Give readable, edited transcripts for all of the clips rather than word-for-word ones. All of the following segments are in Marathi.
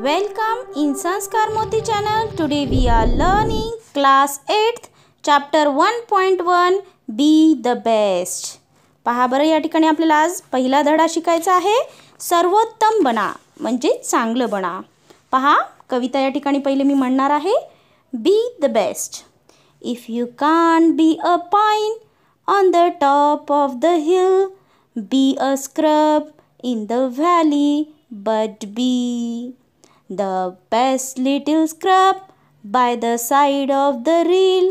Welcome in Sanskar Moti channel. Today we are learning class 8th chapter 1.1 Be the best. पहा बरं, या ठिकाणी आपल्याला आज पहिला धडा शिकायचा आहे. सर्वोत्तम बना म्हणजे चांगलं बना. पहा, कविता या ठिकाणी पहिले मी म्हणणार आहे. Be the best. If you can't be a pine on the top of the hill, be a scrub in the valley, but be the best little scrub by the side of the reel.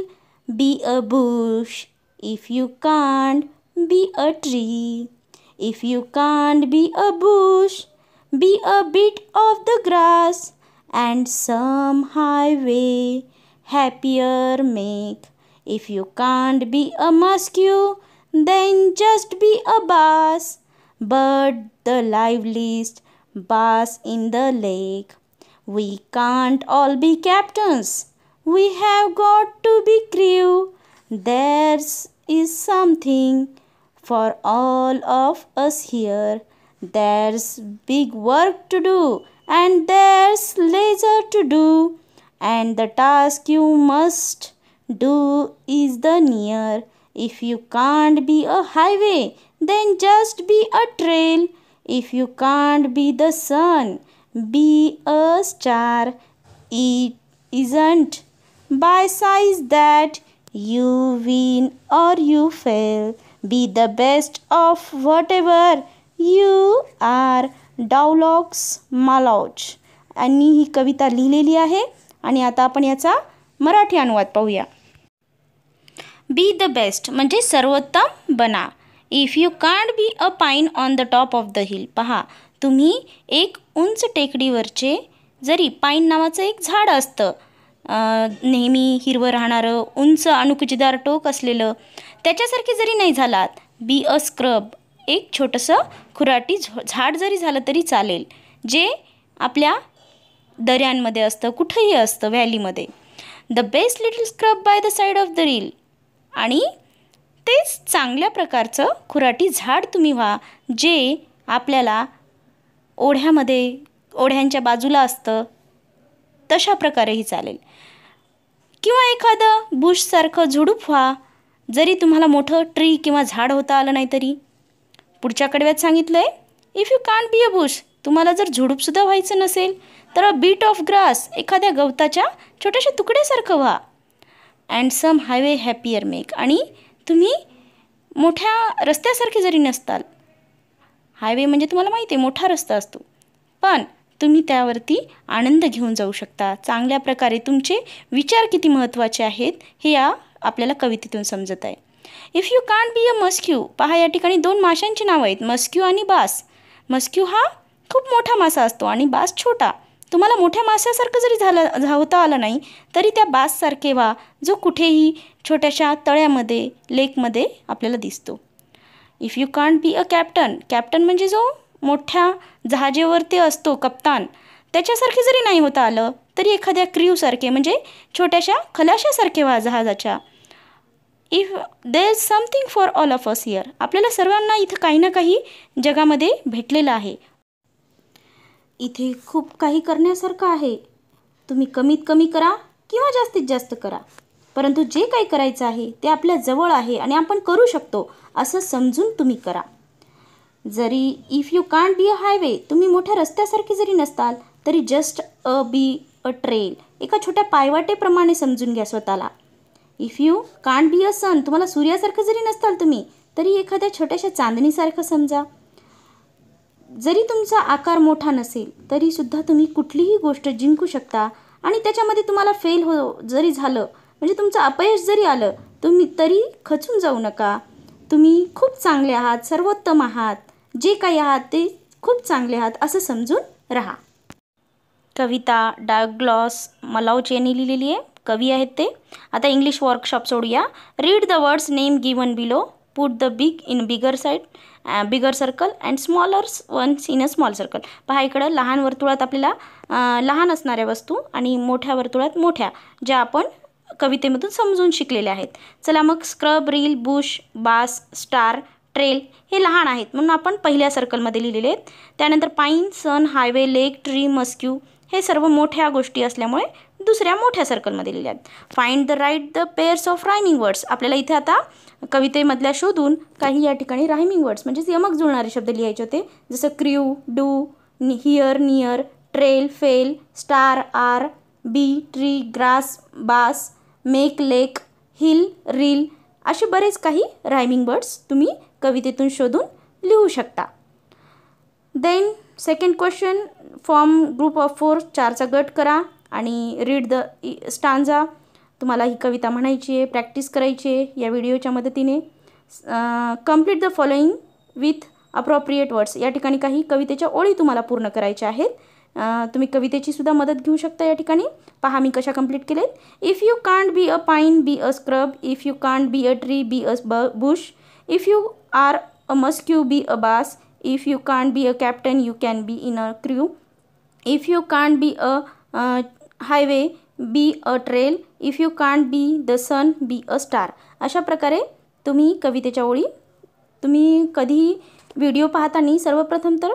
Be a bush if you can't be a tree. If you can't be a bush, be a bit of the grass and some highway happier make. If you can't be a muskie, then just be a bass, but the liveliest bass in the lake. We can't all be captains. We have got to be crew. There is something for all of us here. There's big work to do, and there's leisure to do. And the task you must do is the near. If you can't be a highway, then just be a trail. If you can't be the sun, be a star. It isn't by size that you win or you fail. Be the best of whatever you are. Douglas Malloch यांनी ही कविता लिहिलेली आहे आणि आता आपण याचा मराठी अनुवाद पाहूया. बी द बेस्ट म्हणजे सर्वोत्तम बना. If you can't be a pine on the top of the hill. पहा, तुम्ही एक उंच टेकडीवरचे, जरी पाईन नावाचं एक झाड असतं, नेहमी हिरवं राहणारं, उंच अणुकुचीदार टोक असलेलं, त्याच्यासारखे जरी नाही झालात, बी अ स्क्रब, एक छोटंसं खुराटी झाड जरी झालं तरी चालेल, जे आपल्या दऱ्यांमध्ये असतं, कुठंही असतं, व्हॅलीमध्ये. The best little scrub by the side of the rill. आणि तेच चांगल्या प्रकारचं खुराटी झाड तुम्ही व्हा, जे आपल्याला ओढ्यांच्या बाजूला असतं, तशा प्रकारेही चालेल. किंवा एखादं बुशसारखं झुडूप व्हा, जरी तुम्हाला मोठं ट्री किंवा झाड होता आलं नाही तरी. पुढच्या कडव्यात सांगितलं आहे, if you can't be a Bush, तुम्हाला जर झुडूपसुद्धा व्हायचं नसेल तर अ बीट ऑफ ग्रास, एखाद्या गवताच्या छोट्याशा तुकड्यासारखं व्हा. And some highway happier make, आणि तुम्ही मोठ्या रस्त्यासारखे जरी नसताल, हायवे म्हणजे तुम्हाला माहिती आहे मोठा रस्ता असतो, पण तुम्ही त्यावरती आनंद घेऊन जाऊ शकता. चांगल्या प्रकारे तुमचे विचार किती महत्त्वाचे आहेत हे या आपल्याला कवितेतून समजत आहे. If you can't be a muskie. पहा, या ठिकाणी दोन माशांची नावं आहेत, मस्क्यू आणि बास. मस्क्यू हा खूप मोठा मासा असतो आणि बास छोटा. तुम्हाला मोठ्या माशासारखं जरी धावता आलं नाही तरी त्या बाससारखे व्हा, जो कुठेही छोट्याशा तळ्यामध्ये, लेकमध्ये आपल्याला दिसतो. If you can't be a captain. Captain म्हणजे जो मोठ्या जहाजेवरती असतो, कप्तान, त्याच्यासारखे जरी नाही होता आलं तरी एखाद्या क्र्यूसारखे, म्हणजे छोट्याशा खलाशासारखे व्हा जहाजाच्या. If there is something for all of us here. आपल्याला सर्वांना इथं काही ना काही जगामध्ये भेटलेलं आहे. इथे खूप काही करण्यासारखं आहे. तुम्ही कमीत कमी करा किंवा जास्तीत जास्त करा, परंतु जे काही करायचं आहे ते आपल्या जवळ आहे आणि आपण करू शकतो असं समजून तुम्ही करा. जरी if you can't be a highway, तुम्ही मोठ्या रस्त्यासारखे जरी नसताल तरी just a B a trail, एका छोट्या पायवाटेप्रमाणे समजून घ्या स्वतःला. If you can't be a sun, तुम्हाला सूर्यासारखं जरी नसताल तुम्ही तरी एखाद्या छोट्याशा चांदणीसारखं समजा. जरी तुमचा आकार मोठा नसेल तरीसुद्धा तुम्ही कुठलीही गोष्ट जिंकू शकता आणि त्याच्यामध्ये तुम्हाला फेल जरी झालं, म्हणजे तुमचं अपयश जरी आलं, तुम्ही तरी खचून जाऊ नका. तुम्ही खूप चांगले आहात, सर्वोत्तम आहात, जे काही आहात ते खूप चांगले आहात असं समजून राहा. कविता डायग्लॉस मालौज यांनी लिहिलेली आहे, कवी आहेत ते. आता इंग्लिश वर्कशॉप सोडूया. Read the words name given below. Put the big in bigger circle and smaller ones in a small circle. पहा, इकडं लहान वर्तुळात आपल्याला लहान असणाऱ्या वस्तू आणि मोठ्या वर्तुळात मोठ्या, ज्या आपण कवितेमधून समजून शिकलेल्या आहेत. चला मग, स्क्रब, रील, बुश, बास, स्टार, ट्रेल हे लहान आहेत म्हणून आपण पहिल्या सर्कलमध्ये लिहिलेले आहेत. त्यानंतर पाईन, सन, हायवे, लेक, ट्री, मस्क्यू हे सर्व मोठ्या गोष्टी असल्यामुळे दुसऱ्या मोठ्या सर्कलमध्ये लिहिल्या आहेत. Find the write the pairs of rhyming words. आपल्याला इथे आता कवितेमधल्या शोधून काही या ठिकाणी रायमिंग वर्ड्स म्हणजेच यमक जुळणारे शब्द लिहायचे होते. जसं crew, do, here, near, trail, fail, star, are, be, tree, grass, bass, make, lake, hill, rill असे बरेच काही रायमिंग वर्ड्स तुम्ही कवितेतून शोधून लिहू शकता. Then second question, form group of 4, 4चा गट करा आणि रीड द स्टांजा. तुम्हाला ही कविता म्हणायची आहे, प्रॅक्टिस करायची आहे या व्हिडिओच्या मदतीने. Complete the following with appropriate words. या ठिकाणी काही कवितेच्या ओळी तुम्हाला पूर्ण करायच्या आहेत. तुम्ही कवितेची सुद्धा मदत घेऊ शकता या ठिकाणी. पहा मी कशा कंप्लीट केलेत. If you can't be a pine, be a scrub. If you can't be a tree, be a bush. If you are a muskie, be a bass. If you can't be a captain, you can be in a crew. If you can't be a highway, be a trail. If you can't be the sun, be a star. अशा प्रकारे तुम्ही कवितेच्या ओळी तुम्ही कधीही व्हिडिओ पाहताना सर्वप्रथम तर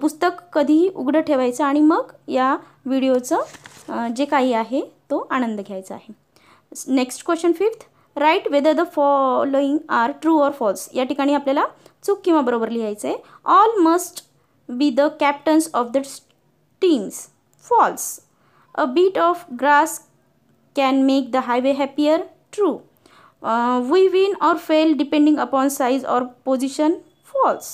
पुस्तक कधीही उघडं ठेवायचं आणि मग या व्हिडिओचं जे काही आहे तो आनंद घ्यायचा आहे. Next question fifth, write whether the following are true or false. या ठिकाणी आपल्याला चूक किंवा बरोबर लिहायचं आहे. All must be the captains of the teams. False. A bit of grass can make the highway happier. True. We win or fail depending upon size or position. False.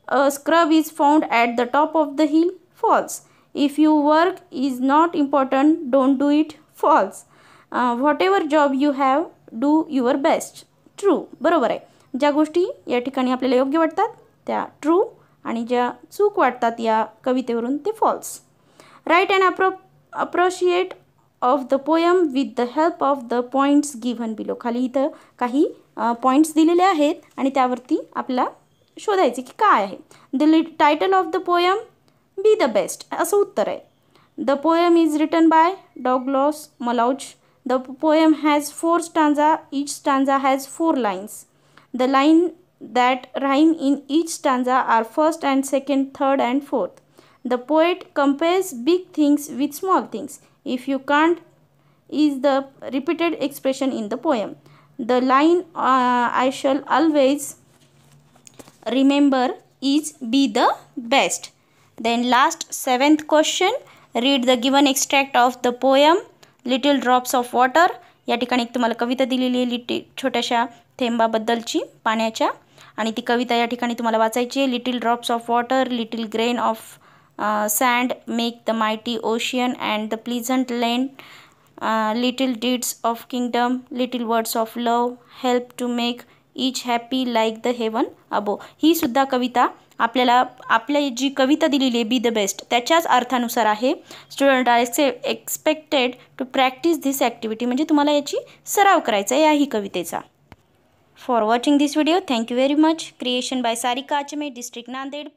A scrub is found at the top of the hill. False. If your work is not important, don't do it. False. Whatever job you have, do your best. True. बरोबर आहे. ज्या गोष्टी या ठिकाणी आपल्याला योग्य वाटतात त्या ट्रू आणि ज्या चूक वाटतात या कवितेवरून ते फॉल्स. Write and appreciate of the poem with the help of the points given below. खाली इथं काही पॉईंट्स दिलेले आहेत आणि त्यावरती आपल्याला शोधायचे की काय आहे. The title of the poem, be the best असं उत्तर आहे. The poem is written by Douglas Malloch. The poem has 4 stanza. Each stanza has 4 lines. The line that rhyme in each stanza are first and second, third and fourth. The poet compares big things with small things. If you can't is the repeated expression in the poem. The line I shall always remember is be the best. Then last 7th question, read the given extract of the poem Little Drops of Water. या ठिकाणी तुम्हाला कविता दिलेली आहे छोट्याशा थेंबाबद्दलची पाण्याच्या आणि ती कविता या ठिकाणी तुम्हाला वाचायची आहे. Little drops of water, little grain of sand make the mighty ocean, and the pleasant land. Little deeds of kingdom, little words of love help to make each happy like the heaven above. ही सुद्धा कविता आपल्याला आपल्या जी कविता दिलेली आहे बी द बेस्ट त्याच्याच अर्थानुसार आहे. Student are expected to practise this activity. म्हणजे तुम्हाला याची सराव करायचा आहे याही कवितेचा. For watching this video thank you very much. Creation by Sarika Achme, district Nanded.